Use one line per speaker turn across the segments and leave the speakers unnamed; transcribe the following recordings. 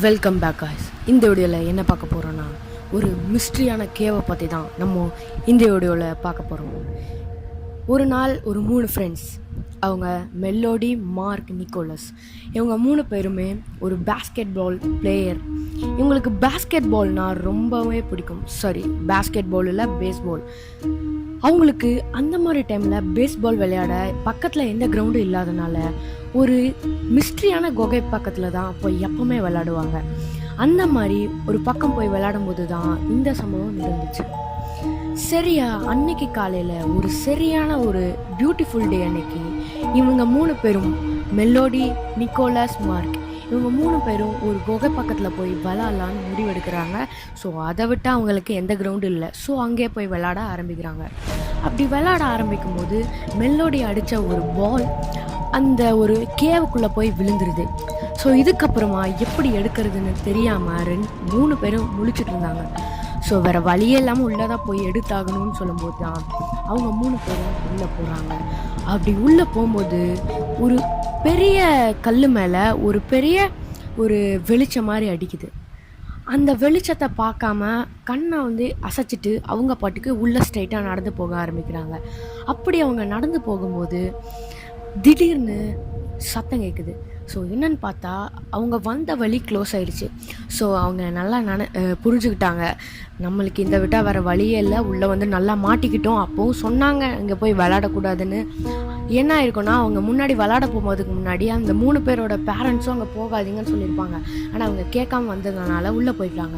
Welcome back guys. இந்த வீடியோவில் என்ன பார்க்க போகிறோன்னா, ஒரு மிஸ்ட்ரியான கேவை பற்றி தான் நம்ம இந்த வீடியோவில் பார்க்க போகிறோம். ஒரு நாள் ஒரு 3 ஃப்ரெண்ட்ஸ், அவங்க மெலோடி, மார்க், நிக்கோலஸ், இவங்க 3 பேருமே ஒரு பேஸ்கெட் பால் பிளேயர். இவங்களுக்கு பேஸ்கெட் பால்னால் ரொம்பவே பிடிக்கும். பேஸ்கெட் பால் இல்லை, பேஸ்பால். அவங்களுக்கு அந்த மாதிரி டைமில் பேஸ்பால் விளையாட பக்கத்தில் எந்த கிரவுண்டும் இல்லாதனால ஒரு மிஸ்ட்ரியான குகை பக்கத்தில் தான் போய் எப்பவுமே விளையாடுவாங்க. அந்த மாதிரி ஒரு பக்கம் போய் விளையாடும் போது தான் இந்த சம்பவம் நடந்துச்சு. அன்னைக்கு காலையில் ஒரு சரியான ஒரு பியூட்டிஃபுல் டே அன்னைக்கு இவங்க 3 பேரும், மெலோடி, நிக்கோலஸ், மார்க், இவங்க 3 பேரும் ஒரு குகை பக்கத்தில் போய் விளையாடலான்னு முடிவெடுக்கிறாங்க. ஸோ அதை விட்டு அவங்களுக்கு எந்த கிரவுண்டும் இல்லை. ஸோ அங்கே போய் விளையாட ஆரம்பிக்கிறாங்க. அப்படி விளையாட ஆரம்பிக்கும் போது மெலோடி அடித்த ஒரு பால் அந்த ஒரு கேவுக்குள்ளே போய் விழுந்துருது. ஸோ இதுக்கப்புறமா எப்படி எடுக்கிறதுன்னு தெரியாமல் 3 பேரும் முழிச்சிட்டு இருந்தாங்க. ஸோ வேறு வழியே இல்லாமல் உள்ளே தான் போய் எடுத்தாகணும்னு சொல்லும்போது தான் அவங்க 3 பேரும் உள்ளே போகிறாங்க. அப்படி உள்ளே போகும்போது ஒரு பெரிய கல் மேலே ஒரு வெளிச்சம் மாதிரி அடிக்குது. அந்த வெளிச்சத்தை பார்க்காம கண்ணை அசைச்சிட்டு அவங்க பாட்டுக்கு உள்ளே ஸ்ட்ரைட்டாக நடந்து போக ஆரம்பிக்கிறாங்க. அப்படி அவங்க நடந்து போகும்போது திடீர்னு சத்தம் கேட்குது. ஸோ என்னன்னு பார்த்தா அவங்க வந்த வழி க்ளோஸ் ஆகிடுச்சு. ஸோ அவங்க நல்லா புரிஞ்சுக்கிட்டாங்க, நம்மளுக்கு இந்த விட்டால் வேறு வழியே இல்லை, உள்ளே நல்லா மாட்டிக்கிட்டோம். அப்போவும் சொன்னாங்க இங்கே போய் விளையாடக்கூடாதுன்னு. என்ன ஆயிருக்குன்னா, அவங்க முன்னாடி விளையாட போகும்போதுக்கு முன்னாடி அந்த 3 பேரோட பேரண்ட்ஸும் அங்கே போகாதீங்கன்னு சொல்லியிருப்பாங்க. ஆனால் அவங்க கேட்காம வந்ததுனால உள்ளே போயிட்டாங்க.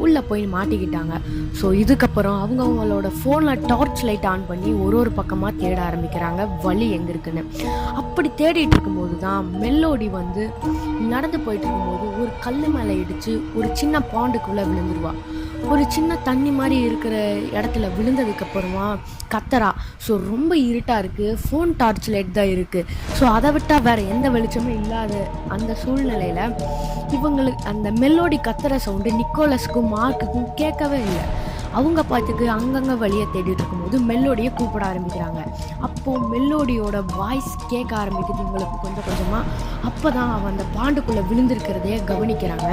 உள்ளே போய் மாட்டிக்கிட்டாங்க. ஸோ இதுக்கப்புறம் அவங்களோட ஃபோனில் டார்ச் லைட் ஆன் பண்ணி ஒரு பக்கமாக தேட ஆரம்பிக்கிறாங்க வழி எங்கே இருக்குன்னு. அப்படி தேடிட்டு இருக்கும்போது தான் மெலோடி நடந்து போயிட்டு இருக்கும்போது ஒரு கல் மேலே இடித்து ஒரு சின்ன பாண்டுக்குள்ளே விழுந்துருவா. ஒரு சின்ன தண்ணி மாதிரி இருக்கிற இடத்துல விழுந்ததுக்கப்புறமா கத்தரா. ஸோ ரொம்ப இருட்டாக இருக்குது, ஃபோன் டார்ச் லைட் தான் இருக்குது. ஸோ அதை விட்டால் வேறு எந்த வெளிச்சமும் இல்லாத அந்த சூழ்நிலையில் இவங்களுக்கு அந்த மெலோடி கத்துற சவுண்டு நிக்கோலஸுக்கும் மார்க்குக்கும் கேட்கவே இல்லை. அவங்க பார்த்துக்கு அங்கங்கே வழியை தேடிட்டு இருக்கும்போது மெலோடியை கூப்பிட ஆரம்பிக்கிறாங்க. அப்போது மெலோடியோட வாய்ஸ் கேட்க ஆரம்பிக்குது இவங்களுக்கு கொஞ்சம் கொஞ்சமாக. அப்போ தான் அவன் அந்த பாண்டுக்குள்ளே விழுந்திருக்கிறதையே கவனிக்கிறாங்க.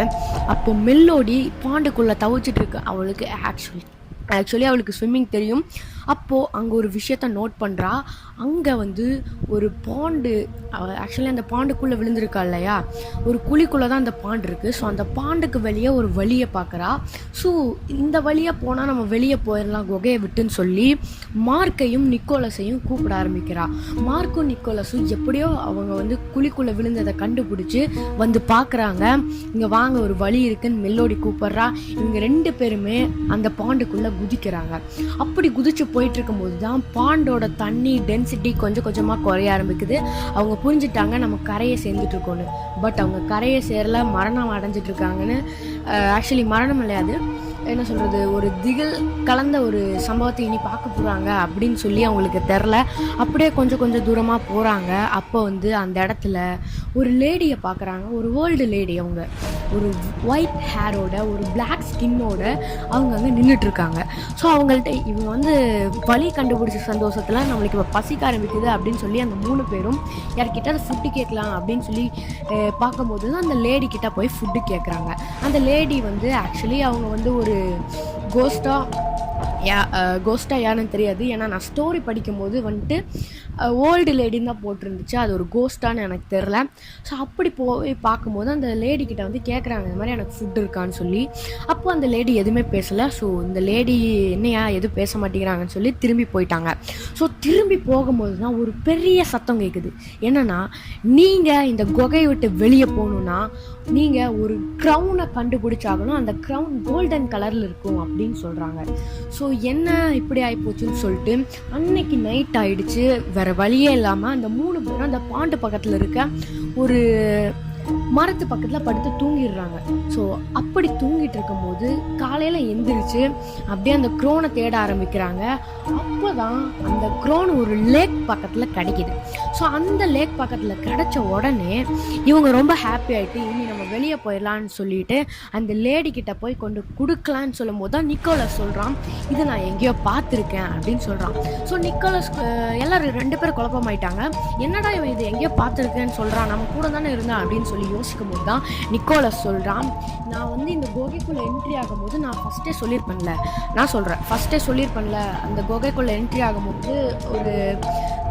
அப்போ மெலோடி பாண்டுக்குள்ளே தவிச்சிட்டு இருக்கு. அவளுக்கு ஆக்சுவலி அவளுக்கு ஸ்விம்மிங் தெரியும். அப்போது அங்கே ஒரு விஷயத்த நோட் பண்ணுறா. அங்கே ஒரு பாண்டு, ஆக்சுவலி அந்த பாண்டுக்குள்ளே விழுந்திருக்கா இல்லையா, ஒரு குழிக்குள்ளே தான் அந்த பாண்டு இருக்குது. ஸோ அந்த பாண்டுக்கு வெளியே ஒரு வழியை பார்க்குறா. ஸோ இந்த வழியாக போனால் நம்ம வெளியே போயிடலாம் குகையை விட்டுன்னு சொல்லி மார்க்கையும் நிக்கோலஸையும் கூப்பிட ஆரம்பிக்கிறா. மார்க்கும் நிக்கோலஸும் எப்படியோ அவங்க குழிக்குள்ளே விழுந்ததை கண்டுபிடிச்சி பார்க்குறாங்க. இங்கே வாங்க, ஒரு வழி இருக்குன்னு மெலோடி கூப்பிட்றா. இவங்க 2 பேருமே அந்த பாண்டுக்குள்ளே குதிக்கிறாங்க. அப்படி குதிச்சு போயிட்டு இருக்கும்போது தான் பாண்டோட தண்ணி டென்சிட்டி கொஞ்சம் கொஞ்சமாக குறைய ஆரம்பிக்குது. அவங்க புரிஞ்சுட்டாங்க நம்ம கரையை சேர்ந்துட்டு இருக்கோன்னு. பட் அவங்க கரையை சேரல, மரணம் அடைஞ்சிட்டு இருக்காங்கன்னு. ஆக்சுவலி மரணம் இல்லையாது, என்ன சொல்கிறது, ஒரு திகில் கலந்த ஒரு சம்பவத்தை இனி பார்க்க போகிறாங்க அப்படின்னு சொல்லி அவங்களுக்கு தெரில. அப்படியே கொஞ்சம் தூரமாக போகிறாங்க. அப்போ அந்த இடத்துல ஒரு லேடியை பார்க்குறாங்க. ஒரு ஓல்டு லேடி. அவங்க ஒரு ஒயிட் ஹேரோட, ஒரு பிளாக் ஸ்கின்னோட அவங்க அங்கே நின்றுட்டுருக்காங்க. ஸோ அவங்கள்ட்ட இவங்க வழி கண்டுபிடிச்ச சந்தோஷத்தில் நம்மளுக்கு இப்போ பசிக்க ஆரம்பிக்குது அப்படின்னு சொல்லி அந்த 3 பேரும் யார்கிட்ட அதை ஃபுட்டு கேட்கலாம் அப்படின்னு சொல்லி பார்க்கும்போது தான் அந்த லேடி கிட்ட போய் ஃபுட்டு கேட்குறாங்க. அந்த லேடி ஆக்சுவலி அவங்க ஒரு கோஸ்டா யாருன்னு தெரியாது. ஏன்னா நான் ஸ்டோரி படிக்கும்போது ஓல்டு லேடின்னு தான் போட்டிருந்துச்சு. அது ஒரு கோஸ்டான்னு எனக்கு தெரில. ஸோ அப்படி போய் பார்க்கும்போது அந்த லேடி கிட்ட கேட்குறாங்க, இந்த மாதிரி எனக்கு ஃபுட் இருக்கான்னு சொல்லி. அப்போது அந்த லேடி எதுவுமே பேசலை. ஸோ இந்த லேடி என்னையா எதுவும் பேச மாட்டேங்கிறாங்கன்னு சொல்லி திரும்பி போயிட்டாங்க. ஸோ திரும்பி போகும்போது தான் ஒரு பெரிய சத்தம் கேட்குது. என்னென்னா, நீங்கள் இந்த குகையை விட்டு வெளியே போகணுன்னா நீங்கள் ஒரு க்ரௌனை கண்டுபிடிச்சாகணும். அந்த க்ரௌன் கோல்டன் கலரில் இருக்கும் அப்படின்னு சொல்கிறாங்க. ஸோ என்ன இப்படி ஆகிப்போச்சுன்னு சொல்லிட்டு அன்னைக்கு நைட் ஆகிடுச்சு. வேறு வழியே இல்லாமல் அந்த 3 பேரும் அந்த பாண்டு பக்கத்தில் இருக்க ஒரு மரத்து பக்கத்தில் படுத்து தூங்கிடுறாங்க. ஸோ அப்படி தூங்கிட்டு இருக்கும்போது காலையில் எந்திரிச்சு அப்படியே அந்த க்ரோனை தேட ஆரம்பிக்கிறாங்க. அப்போ தான் அந்த க்ரோன் ஒரு லேக் பக்கத்தில் கிடைக்கிது. ஸோ அந்த லேக் பக்கத்தில் கிடைச்ச உடனே இவங்க ரொம்ப ஹாப்பி ஆகிட்டு இனி நம்ம வெளியே போயிடலான்னு சொல்லிட்டு அந்த லேடி கிட்ட போய் கொண்டு கொடுக்கலான்னு சொல்லும் போது தான் நிக்கோலஸ் சொல்கிறான், இது நான் எங்கேயோ பார்த்துருக்கேன் அப்படின்னு சொல்கிறான். ஸோ நிக்கோலஸ் எல்லோரும் 2 பேரும் குழப்பமாயிட்டாங்க. என்னடா இவன் இது எங்கேயோ பார்த்துருக்கேன்னு சொல்கிறான், நம்ம கூட தானே இருந்தான் அப்படின்னு சொல்லி யோசிக்கும் போது தான் நிக்கோலஸ் சொல்கிறான், நான் வந்து இந்த குகைக்குள்ளே என்ட்ரி ஆகும்போது நான் ஃபஸ்ட்டே சொல்லியிருப்பேன்ல, அந்த குகைக்குள்ளே என்ட்ரி ஆகும்போது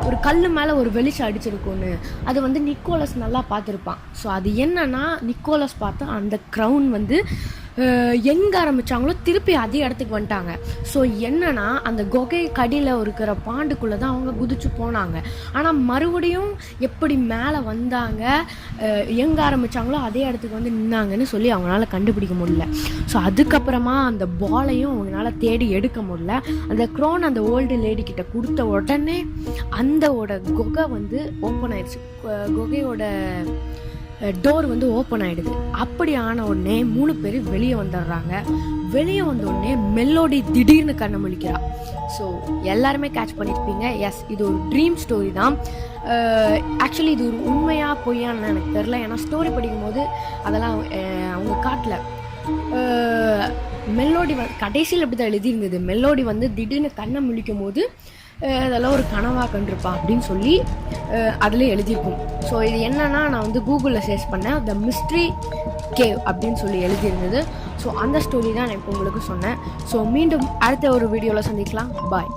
ஒரு கல் மேலே ஒரு வெளிச்சம் அடிச்சிருக்கும்னு. அது வந்து நிக்கோலஸ் நல்லா பார்த்துருப்பான். ஸோ அது என்னன்னா, நிக்கோலஸ் பார்த்தா அந்த க்ரௌன் வந்து எங்கே ஆரம்பித்தாங்களோ திருப்பி அதே இடத்துக்கு வந்துட்டாங்க. ஸோ என்னன்னா, அந்த குகை கடியில் இருக்கிற பாண்டுக்குள்ளே தான் அவங்க குதிச்சு போனாங்க. ஆனால் மறுபடியும் எப்படி மேலே வந்தாங்க, எங்கே ஆரம்பித்தாங்களோ அதே இடத்துக்கு வந்து நின்னாங்கன்னு சொல்லி அவங்களால கண்டுபிடிக்க முடியல. ஸோ அதுக்கப்புறமா அந்த பாலையும் அவங்களால தேடி எடுக்க முடியல. அந்த க்ரோன் அந்த ஓல்டு லேடி கிட்ட கொடுத்த உடனே அந்தோட குகை வந்து ஓப்பன் ஆயிடுச்சு. குகையோட டோர் வந்து ஓப்பன் ஆகிடுது. அப்படி ஆன உடனே 3 பேர் வெளியே வந்துடுறாங்க. வெளியே வந்த உடனே மெல்லோடி திடீர்னு கண்ணை முழிக்கிறா. ஸோ எல்லாருமே கேட்ச் பண்ணியிருப்பீங்க, எஸ் இது ஒரு ட்ரீம் ஸ்டோரி தான். ஆக்சுவலி இது ஒரு உண்மையாக பொய்யான்னு எனக்கு தெரில, ஏன்னா ஸ்டோரி படிக்கும்போது அதெல்லாம் அவங்க காட்டல. மெல்லோடி கடைசியில் எப்படி தான் எழுதியிருந்தது, மெல்லோடி வந்து திடீர்னு கண்ணை முழிக்கும் போது அதெல்லாம் ஒரு கனவாக கண்டிருப்பா அப்படின்னு சொல்லி அதில் எழுதியிருக்கும். ஸோ இது என்னன்னா, நான் வந்து கூகுளில் சர்ச் பண்ணேன், த மிஸ்ட்ரி கேவ் அப்படின்னு சொல்லி எழுதியிருந்தது. ஸோ அந்த ஸ்டோரி தான் நான் இப்போ உங்களுக்கு சொன்னேன். ஸோ மீண்டும் அடுத்த ஒரு வீடியோவில் சந்திக்கலாம். பாய்.